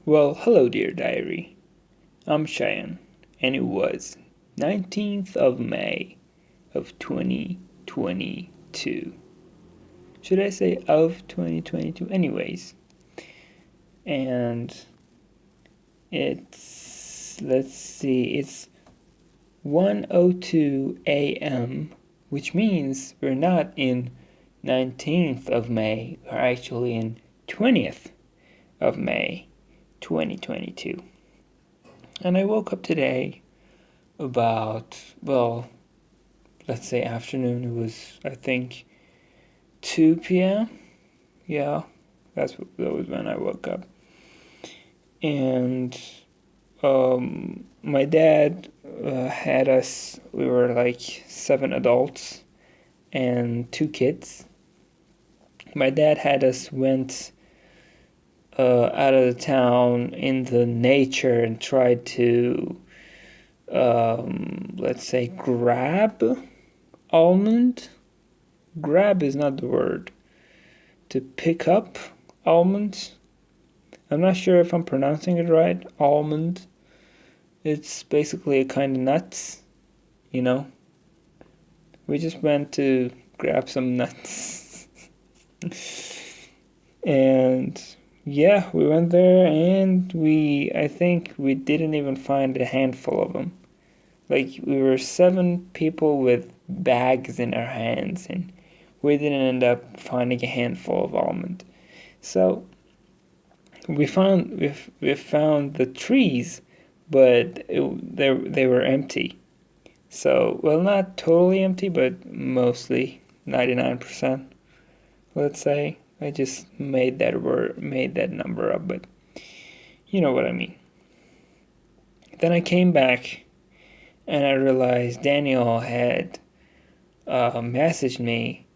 Well, hello, dear diary. I'm Cheyenne, and it was 19th of May of 2022. Should I say of 2022? Anyways, and it's 1:02 a.m., which means we're not in 19th of May, we're actually in 20th of May, 2022. And I woke up today about, well, let's say afternoon. It was, I think, 2 p.m. Yeah, that was when I woke up. And my dad had us, we were like 7 adults and 2 kids. My dad had us went out of the town in the nature and tried to, let's say, grab almond. Grab is not the word. To pick up almonds. I'm not sure if I'm pronouncing it right. Almond. It's basically a kind of nuts, you know. We just went to grab some nuts. And yeah, we went there and I think we didn't even find a handful of them. Like, we were 7 people with bags in our hands, and we didn't end up finding a handful of almond. So we found the trees, but they were empty. So, well, not totally empty, but mostly 99%. Let's say I just made that number up, but you know what I mean. Then I came back, and I realized Daniel had messaged me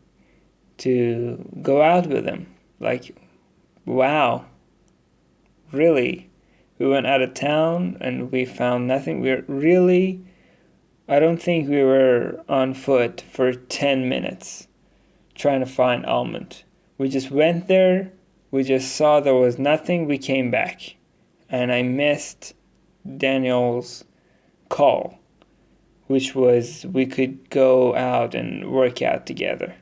to go out with him. Like, wow, really? We went out of town and we found nothing. I don't think we were on foot for 10 minutes trying to find almond. We just went there, we just saw there was nothing, we came back. And I missed Daniel's call, which was we could go out and work out together.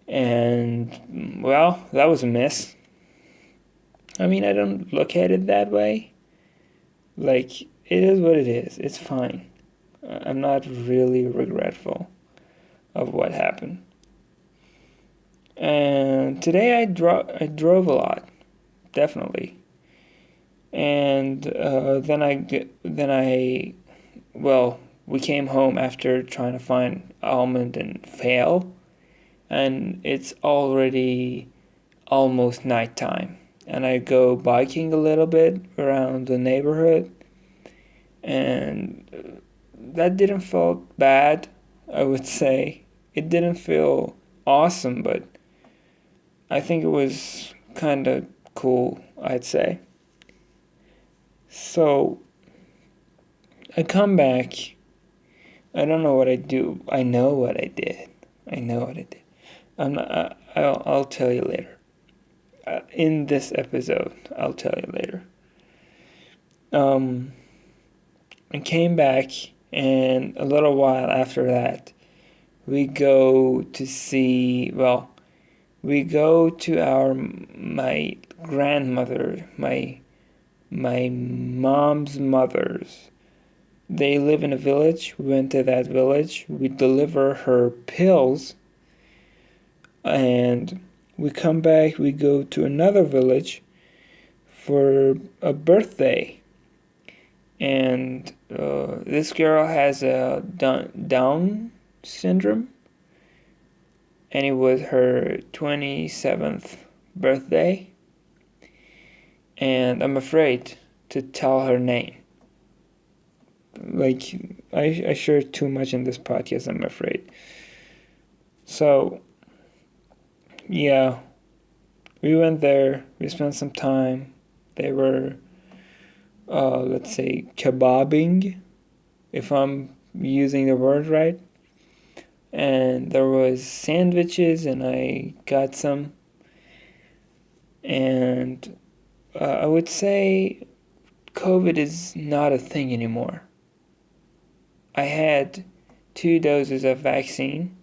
And, well, that was a miss. I mean, I don't look at it that way. Like, it is what it is. It's fine. I'm not really regretful of what happened. And today I drove a lot, definitely. And well, we came home after trying to find almond and fail, and it's already almost nighttime. And I go biking a little bit around the neighborhood, and that didn't feel bad, I would say. It didn't feel awesome, but I think it was kind of cool, I'd say. So I come back. I don't know what I do. I know what I did. I'll tell you later. In this episode, I'll tell you later. I came back, and a little while after that, we go to my grandmother, my mom's mother's. They live in a village. We went to that village. We deliver her pills, and we come back. We go to another village for a birthday. And this girl has a Down syndrome, and it was her 27th birthday. And I'm afraid to tell her name. Like, I share too much in this podcast, I'm afraid. So, yeah, we went there, we spent some time. They were, let's say, kebabbing, if I'm using the word right. And there was sandwiches, and I got some. And I would say COVID is not a thing anymore. I had 2 doses of vaccine.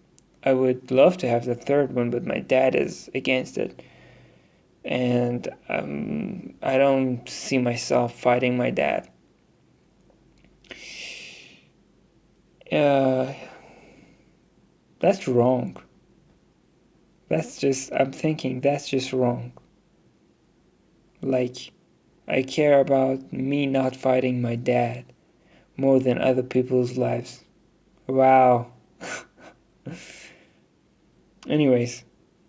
I would love to have the third one, but my dad is against it. And I don't see myself fighting my dad. Uh, that's wrong. I'm thinking that's just wrong. Like, I care about me not fighting my dad more than other people's lives. Wow. Anyways,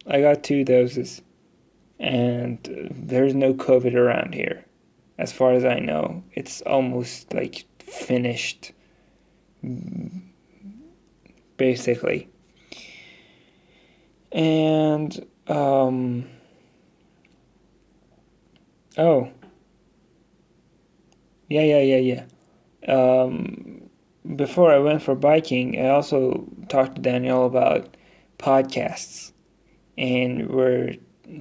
I got 2 doses, and there's no COVID around here. As far as I know, it's almost like finished, basically. And, oh, yeah. Before I went for biking, I also talked to Danielle about podcasts, and we're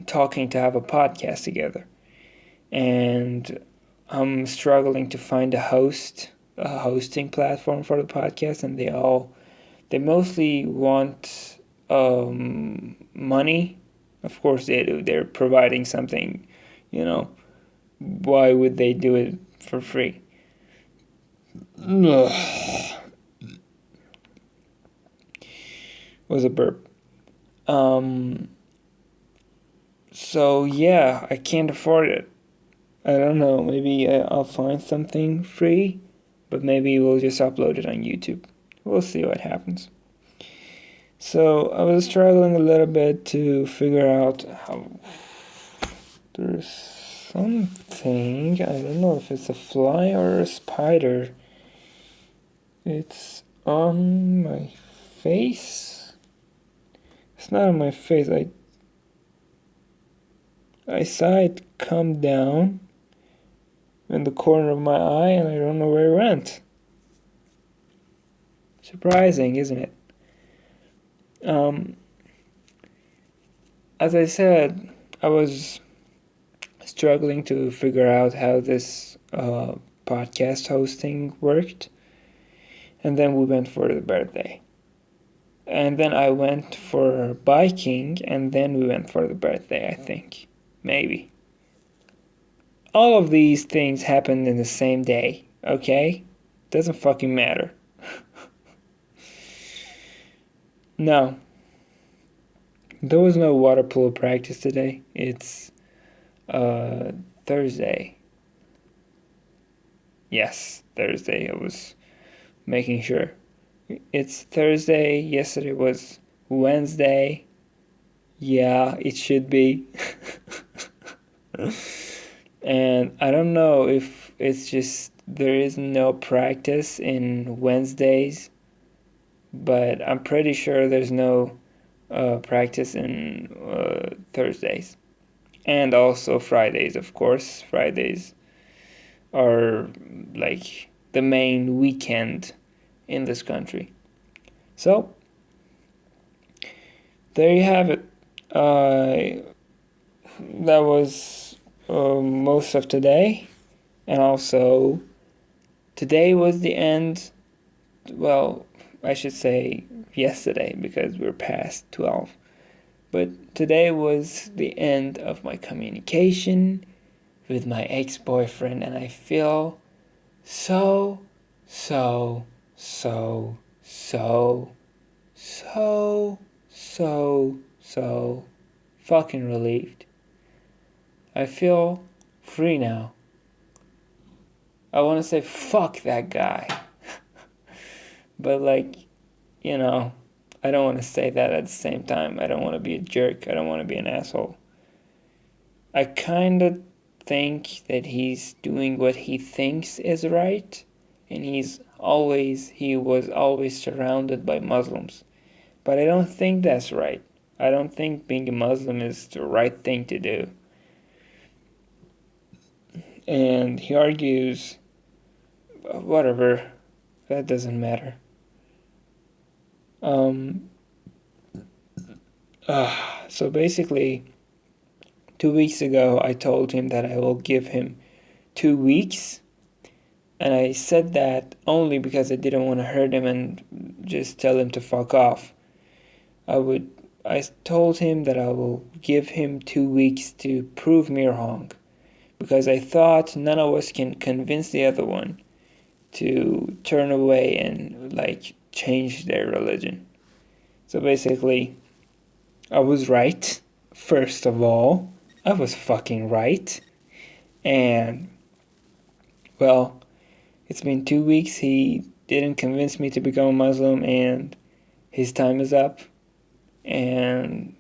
talking to have a podcast together. And I'm struggling to find a hosting platform for the podcast, and they mostly want money. Of course they do. They're providing something, you know. Why would they do it for free? Was a burp. So yeah, I can't afford it. I don't know. Maybe I'll find something free, but maybe we'll just upload it on YouTube. We'll see what happens. So I was struggling a little bit to figure out how. There's something. I don't know if it's a fly or a spider. It's on my face. It's not on my face. I saw it come down in the corner of my eye, and I don't know where it went. Surprising, isn't it? As I said, I was struggling to figure out how this podcast hosting worked, and then we went for the birthday. And then I went for biking, and then we went for the birthday, I think. Maybe. All of these things happened in the same day, okay? Doesn't fucking matter. No. There was no water polo practice today. It's Thursday. Yes, Thursday. I was making sure. It's Thursday. Yesterday was Wednesday. Yeah, it should be. And I don't know if it's just there is no practice in Wednesdays, but I'm pretty sure there's no practice in Thursdays. And also Fridays, of course. Fridays are like the main weekend in this country. So, there you have it. That was most of today. And also, today was the end. Well, I should say yesterday because we're past 12. But today was the end of my communication with my ex-boyfriend, and I feel so, so, so, so, so, so fucking relieved. I feel free now. I want to say fuck that guy. But I don't want to say that at the same time. I don't want to be a jerk. I don't want to be an asshole. I kind of think that he's doing what he thinks is right, and he was always surrounded by Muslims. But I don't think that's right. I don't think being a Muslim is the right thing to do. And he argues, whatever, that doesn't matter. So basically, 2 weeks ago, I told him that I will give him 2 weeks. And I said that only because I didn't want to hurt him and just tell him to fuck off. I told him that I will give him 2 weeks to prove me wrong. Because I thought none of us can convince the other one to turn away and change their religion. So basically, I was right. First of all, I was fucking right. And, well, it's been 2 weeks. He didn't convince me to become a Muslim, and his time is up. And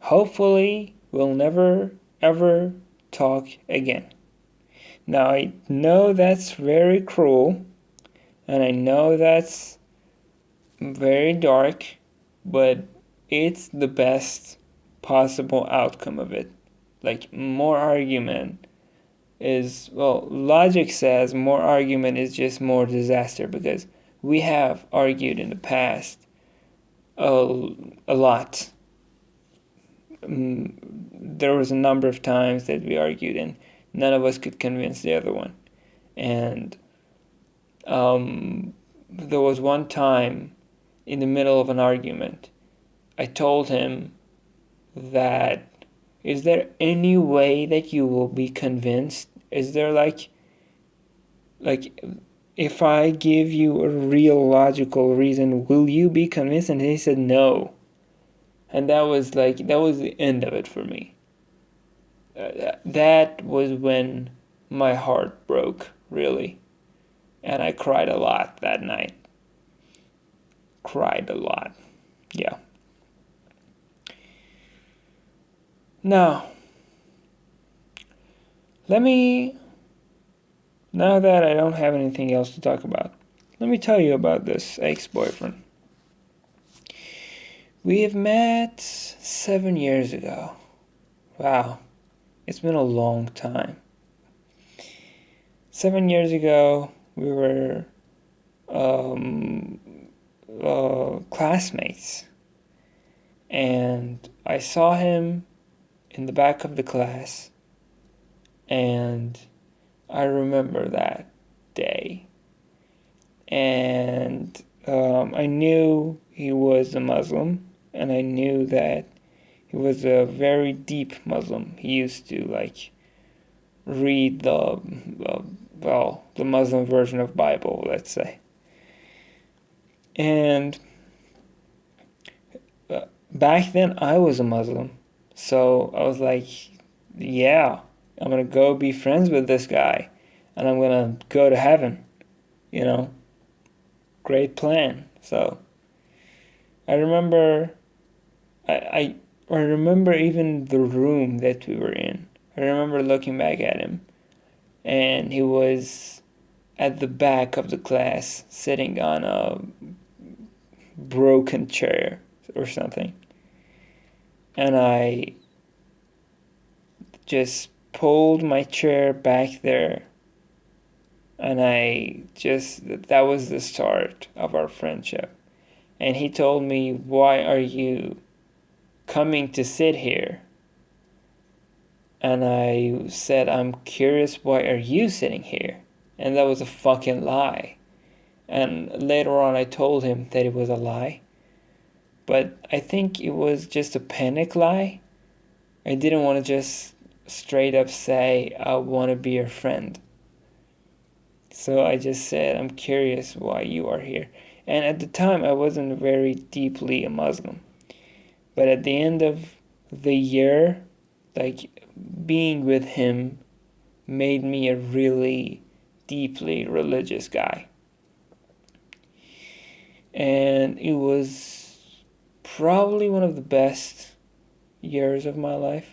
hopefully, we'll never, ever talk again. Now, I know that's very cruel, and I know that's very dark, but it's the best possible outcome of it. More argument is, logic says more argument is just more disaster, because we have argued in the past a lot. There was a number of times that we argued and none of us could convince the other one. And there was one time in the middle of an argument, I told him that, is there any way that you will be convinced? Is there if I give you a real logical reason, will you be convinced? And he said no. And that was the end of it for me. That was when my heart broke, really. And I cried a lot that night. Cried a lot. Yeah. Now that I don't have anything else to talk about, let me tell you about this ex-boyfriend. We have met 7 years ago. Wow, it's been a long time. 7 years ago, we were classmates. And I saw him in the back of the class, and I remember that day. And I knew he was a Muslim, and I knew that he was a very deep Muslim. He used to read the Muslim version of Bible, let's say. And back then I was a Muslim, so I was like, yeah, I'm gonna go be friends with this guy, and I'm gonna go to heaven, great plan. So I remember I remember even the room that we were in. I remember looking back at him, and he was at the back of the class sitting on a broken chair or something. And I just pulled my chair back there, and that was the start of our friendship. And he told me, why are you coming to sit here? And I said, I'm curious, why are you sitting here? And that was a fucking lie. And later on I told him that it was a lie. But I think it was just a panic lie. I didn't want to just straight up say, I want to be your friend. So I just said, I'm curious why you are here. And at the time, I wasn't very deeply a Muslim. But at the end of the year, being with him made me a really deeply religious guy. And it was probably one of the best years of my life.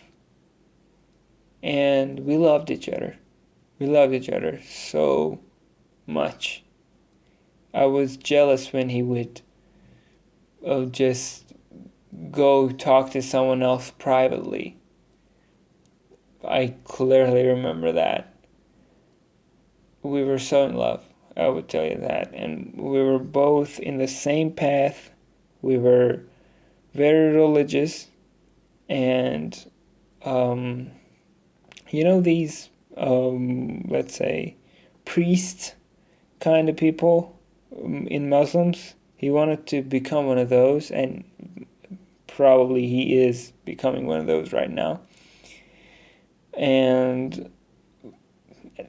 And we loved each other. We loved each other so much. I was jealous when he would just go talk to someone else privately. I clearly remember that. We were so in love, I would tell you that. And we were both in the same path. We were very religious, and um, these, let's say, priest kind of people in Muslims. He wanted to become one of those, and probably he is becoming one of those right now. And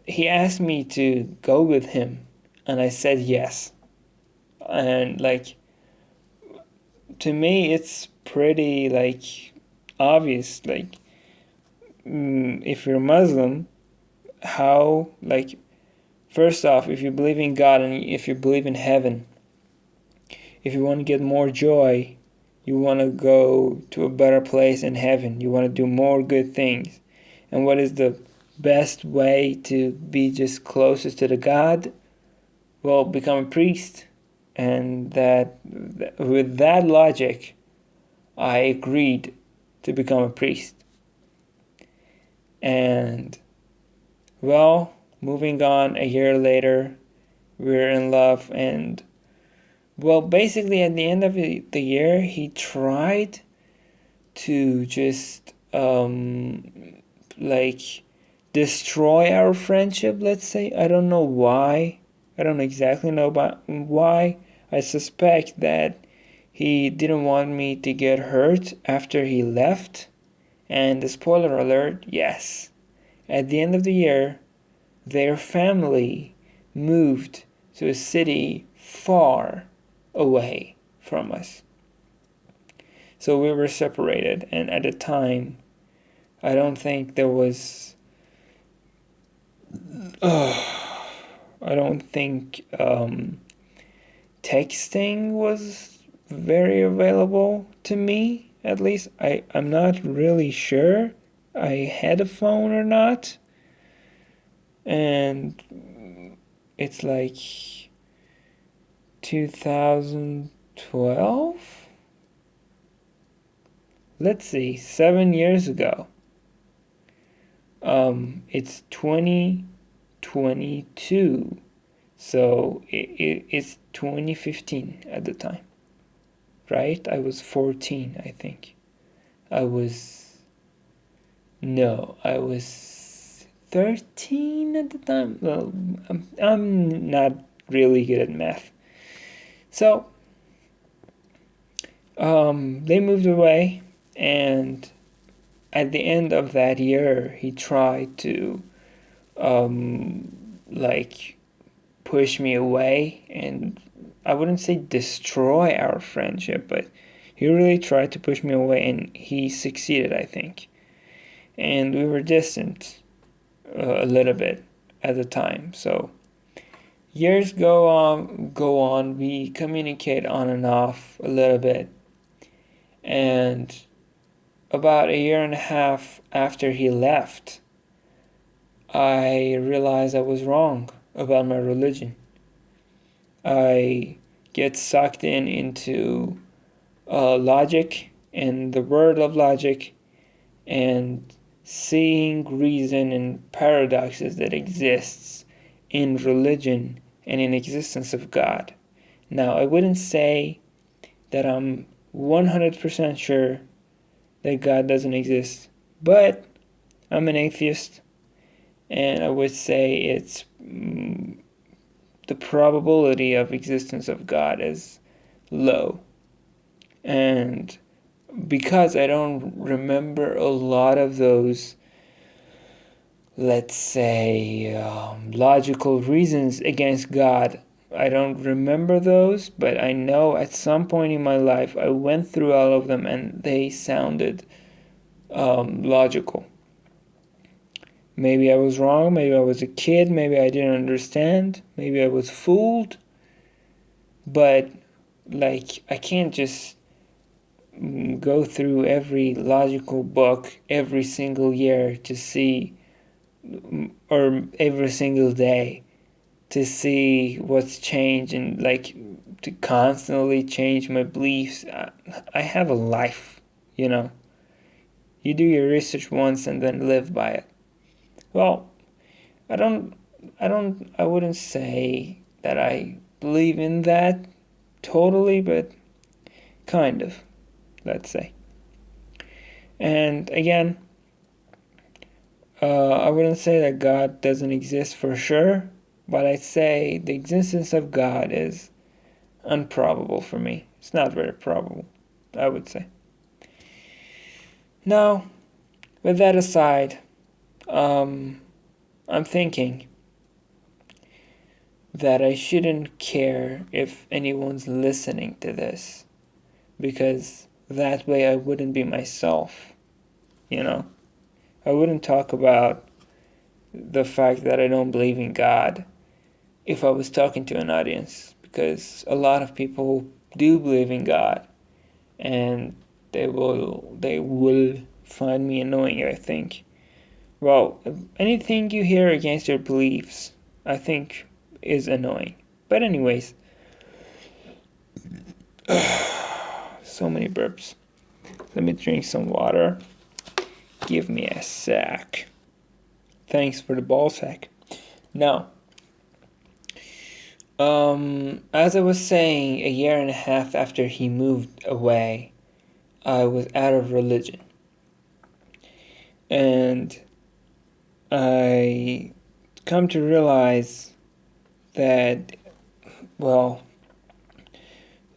he asked me to go with him, and I said yes. And like, to me, it's pretty like obvious. Like, if you're Muslim, how, like, first off, if you believe in God and if you believe in heaven, if you want to get more joy, you want to go to a better place in heaven, you want to do more good things. And what is the best way to be just closest to the God? Well, become a priest. And with that logic, I agreed to become a priest. And, well, moving on, a year later, we're in love. And, well, basically at the end of the year, he tried to just like destroy our friendship, let's say. I don't know why. I don't exactly know about why. I suspect that he didn't want me to get hurt after he left. And the spoiler alert, yes. At the end of the year, their family moved to a city far away from us. So we were separated, and at the time, I don't think there was. I don't think texting was very available to me, at least. I'm not really sure I had a phone or not. And it's like 2012? Let's see, 7 years ago. It's 2022. So it's 2015 at the time, right? I was 14, I think. I was 13 at the time. Well, I'm not really good at math. So, they moved away, and at the end of that year, he tried to, like, push me away, and I wouldn't say destroy our friendship, but he really tried to push me away, and he succeeded, I think. And we were distant a little bit at the time. So years go on. We communicate on and off a little bit, and about a year and a half after he left, I realized I was wrong about my religion. I get sucked into logic and the word of logic, and seeing reason and paradoxes that exists in religion and in existence of God. Now, I wouldn't say that I'm 100% sure that God doesn't exist, but I'm an atheist, and I would say it's the probability of existence of God is low. And because I don't remember a lot of those, let's say, logical reasons against God, I don't remember those, but I know at some point in my life I went through all of them and they sounded logical. Maybe I was wrong, maybe I was a kid, maybe I didn't understand, maybe I was fooled, but like, I can't just go through every logical book every single year to see, or every single day to see what's changed, and like to constantly change my beliefs. I have a life, you know. You do your research once and then live by it. Well, I wouldn't say that I believe in that totally, but kind of, let's say. And again, I wouldn't say that God doesn't exist for sure, but I'd say the existence of God is improbable for me. It's not very probable, I would say. Now, with that aside, I'm thinking that I shouldn't care if anyone's listening to this, because that way I wouldn't be myself, you know? I wouldn't talk about the fact that I don't believe in God if I was talking to an audience, because a lot of people do believe in God, and they will find me annoying, I think. Well, anything you hear against your beliefs, I think, is annoying. But anyways, so many burps. Let me drink some water. Give me a sec. Thanks for the ball sack. Now, as I was saying, a year and a half after he moved away, I was out of religion. And I come to realize that, well,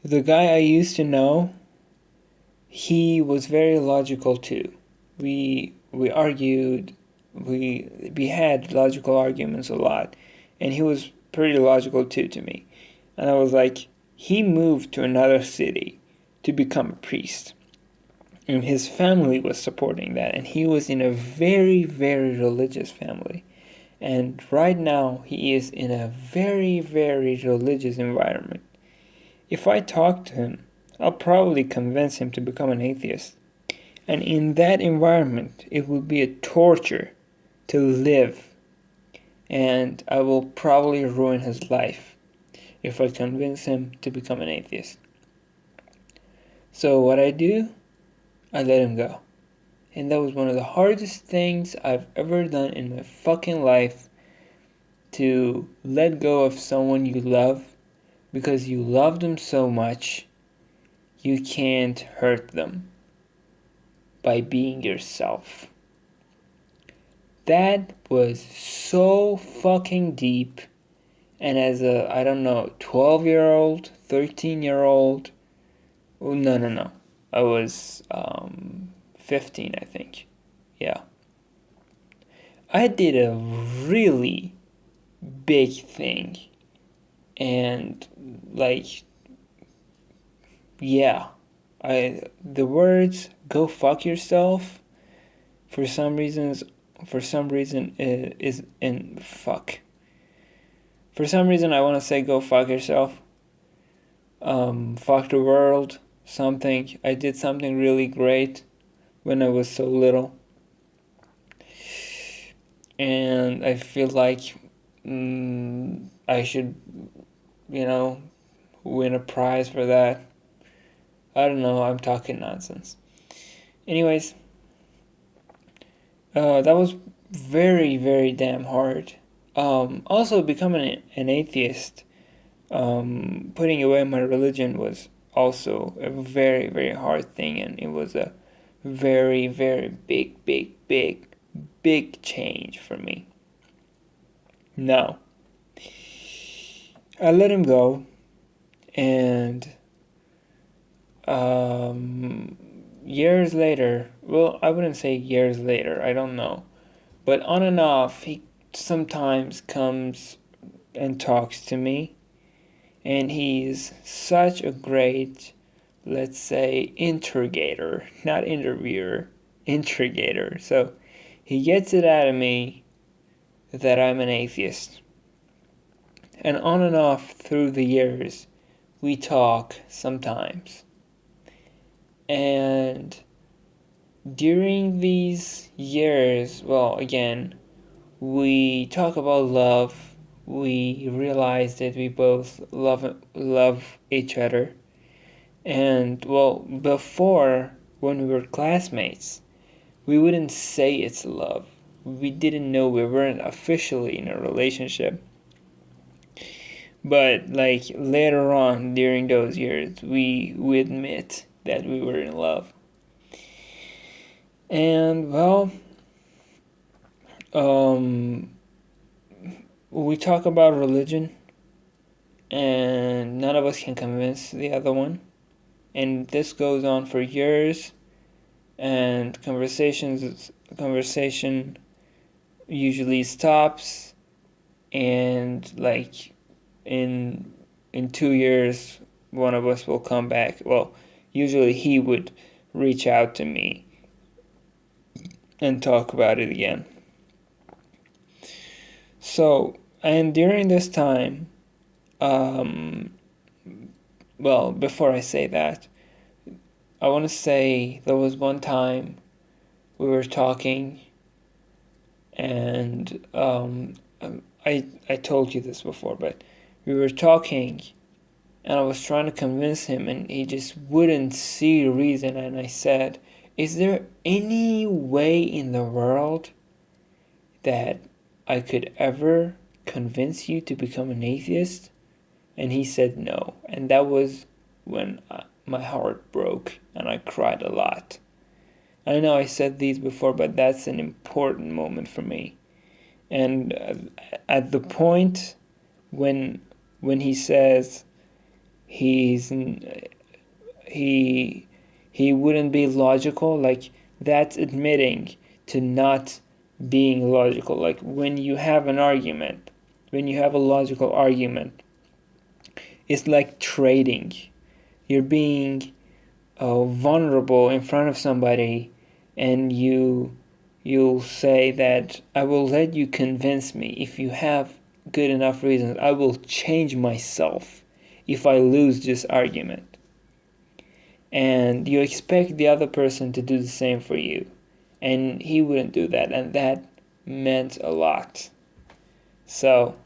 the guy I used to know, he was very logical too. We argued, we had logical arguments a lot, and he was pretty logical too to me. And I was like, he moved to another city to become a priest. And his family was supporting that, and he was in a very, very religious family. And right now, he is in a very, very religious environment. If I talk to him, I'll probably convince him to become an atheist. And in that environment, it will be a torture to live. And I will probably ruin his life if I convince him to become an atheist. So what I do, I let him go. And that was one of the hardest things I've ever done in my fucking life, to let go of someone you love because you love them so much you can't hurt them by being yourself. That was so fucking deep. And as a, I don't know, 12-year-old, 13-year-old, oh, no. I was 15, I think. Yeah. I did a really big thing. And, like, yeah. The words "go fuck yourself" for some reason is in fuck. For some reason I want to say "go fuck yourself." Fuck the world. Something. I did something really great when I was so little, and I feel like I should, win a prize for that. I don't know. I'm talking nonsense. Anyways, that was very, very damn hard. Also, becoming an atheist, putting away my religion was also a very, very hard thing, and it was a very, very big change for me. Now, I let him go, and years later, well, I wouldn't say years later, I don't know, but on and off, he sometimes comes and talks to me, and he's such a great, let's say, interrogator, not interviewer, interrogator. So he gets it out of me that I'm an atheist. And on and off through the years, we talk sometimes. And during these years, well, again, we talk about love. We realize that we both love each other. And, well, before, when we were classmates, we wouldn't say it's love. We didn't know, we weren't officially in a relationship. But, like, later on during those years, we admit that we were in love. And, well, um, we talk about religion, and none of us can convince the other one. And this goes on for years, and conversation usually stops, and like in 2 years, one of us will come back. Well, usually he would reach out to me and talk about it again. So, and during this time, well, before I say that, I want to say there was one time we were talking, and I told you this before, but we were talking, and I was trying to convince him, and he just wouldn't see reason. And I said, "Is there any way in the world that I could ever convince you to become an atheist?" And he said no. And that was when my heart broke and I cried a lot. I know I said these before, but that's an important moment for me. And at the point when he says he wouldn't be logical, like that's admitting to not being logical. Like when you have an argument, when you have a logical argument, it's like trading. You're being vulnerable in front of somebody, and you'll say that I will let you convince me if you have good enough reasons. I will change myself if I lose this argument. And you expect the other person to do the same for you, and he wouldn't do that, and that meant a lot. So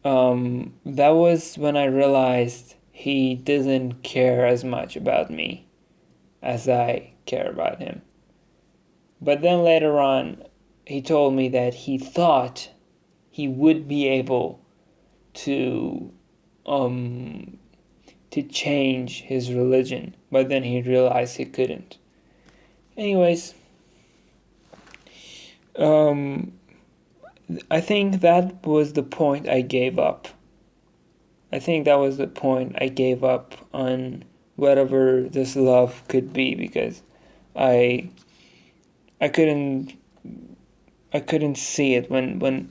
that was when I realized he doesn't care as much about me as I care about him. But then later on, he told me that he thought he would be able to change his religion, but then he realized he couldn't. Anyways, I think that was the point I gave up. I think that was the point I gave up on whatever this love could be, because I couldn't see it when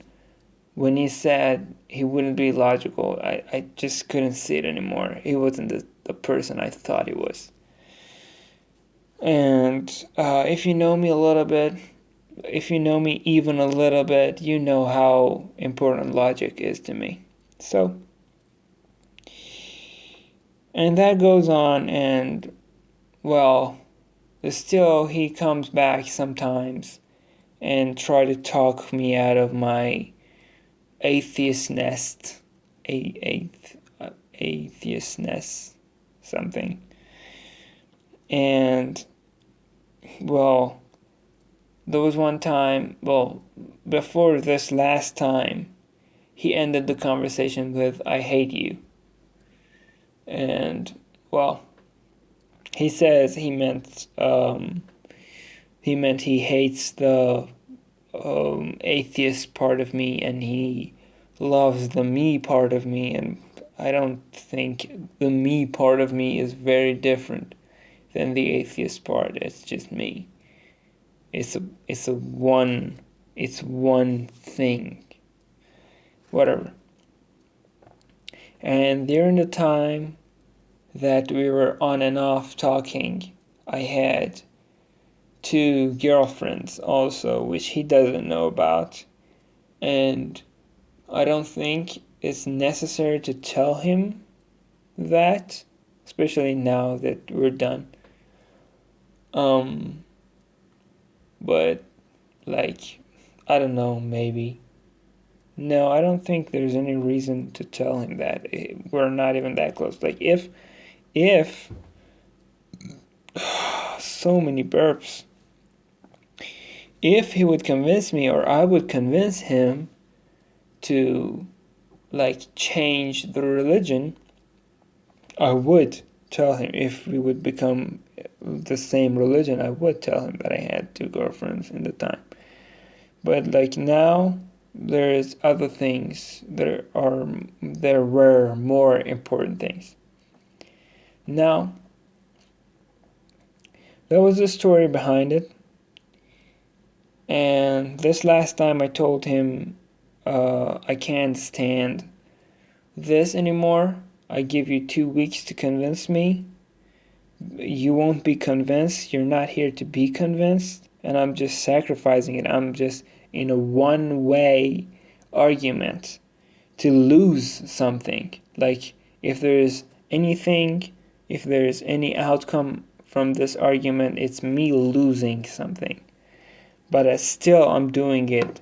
he said he wouldn't be logical. I just couldn't see it anymore. He wasn't the person I thought he was. And if you know me a little bit, if you know me even a little bit, you know how important logic is to me. So, and that goes on, and well, still he comes back sometimes and try to talk me out of my atheist nest, atheist nest, something. And well, there was one time, well, before this last time, he ended the conversation with "I hate you." And well, he says he meant he hates the atheist part of me, and he loves the me part of me. And I don't think the me part of me is very different than the atheist part. It's just me. It's one thing. Whatever. And during the time that we were on and off talking, I had 2 girlfriends also, which he doesn't know about. And I don't think it's necessary to tell him that, especially now that we're done. But like, I don't know, maybe. No, I don't think there's any reason to tell him that. We're not even that close. Like if so many burps. If he would convince me, or I would convince him to like change the religion, I would tell him. If we would become the same religion, I would tell him that I had 2 girlfriends in the time. But like now, there's other things there were more important things. Now, there was a story behind it, and this last time I told him, I can't stand this anymore. I give you 2 weeks to convince me. You won't be convinced. You're not here to be convinced. And I'm just sacrificing it. I'm just in a one-way argument to lose something. Like, if there's anything, if there's any outcome from this argument, it's me losing something. But I'm doing it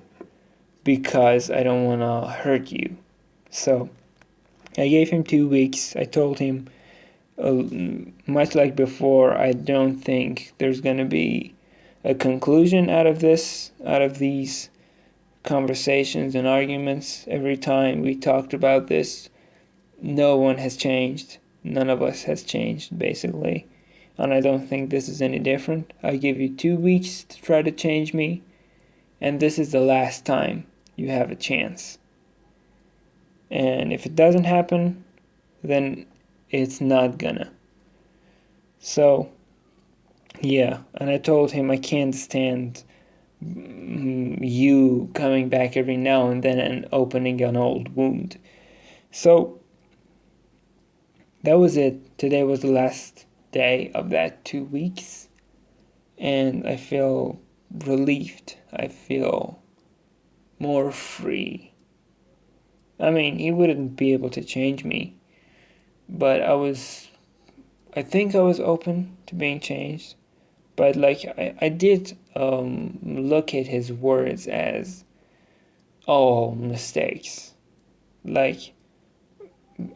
because I don't want to hurt you. So I gave him 2 weeks. I told him, much like before, I don't think there's going to be a conclusion out of these conversations and arguments. Every time we talked about this, no one has changed. None of us has changed, basically. And I don't think this is any different. I give you 2 weeks to try to change me, and this is the last time you have a chance. And if it doesn't happen, then it's not gonna. So, yeah, and I told him I can't stand you coming back every now and then and opening an old wound. So, that was it. Today was the last day of that 2 weeks, and I feel relieved. I feel more free. I mean, he wouldn't be able to change me, but I think I was open to being changed. But like, I did look at his words as all mistakes. Like,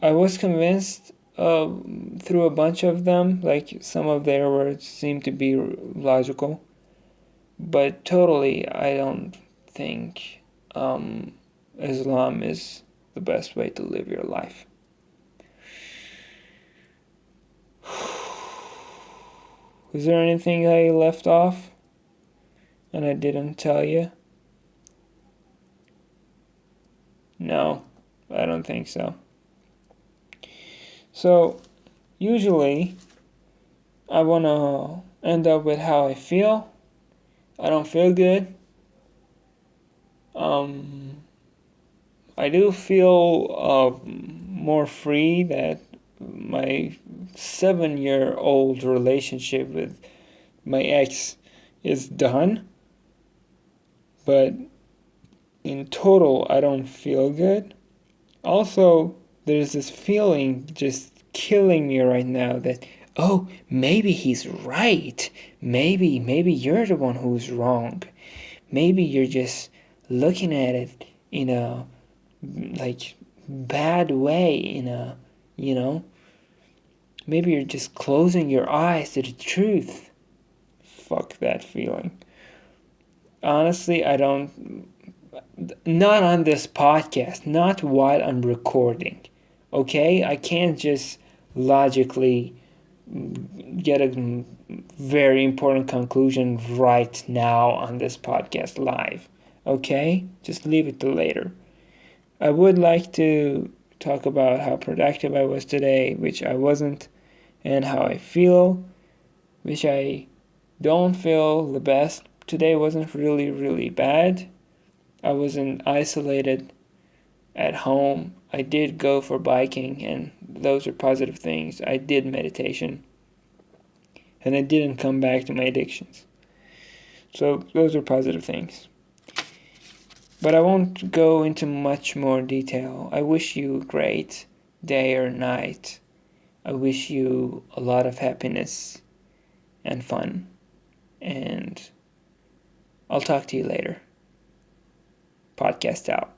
I was convinced through a bunch of them, like some of their words seem to be logical, but totally I don't think Islam is the best way to live your life. Is there anything I left off and I didn't tell you? No, I don't think so. So, usually, I want to end up with how I feel. I don't feel good. I do feel more free that my 7-year-old relationship with my ex is done. But in total, I don't feel good. Also, there's this feeling just killing me right now that, oh, maybe he's right. Maybe you're the one who's wrong. Maybe you're just looking at it in a like bad way, maybe you're just closing your eyes to the truth. Fuck that feeling. Honestly, I don't, not on this podcast, not while I'm recording. Okay? I can't just logically get a very important conclusion right now on this podcast live. Okay? Just leave it to later. I would like to talk about how productive I was today, which I wasn't, and how I feel, which I don't feel the best. Today wasn't really, really bad. I wasn't isolated at home. I did go for biking, and those are positive things. I did meditation, and I didn't come back to my addictions. So those are positive things. But I won't go into much more detail. I wish you a great day or night. I wish you a lot of happiness and fun. And I'll talk to you later. Podcast out.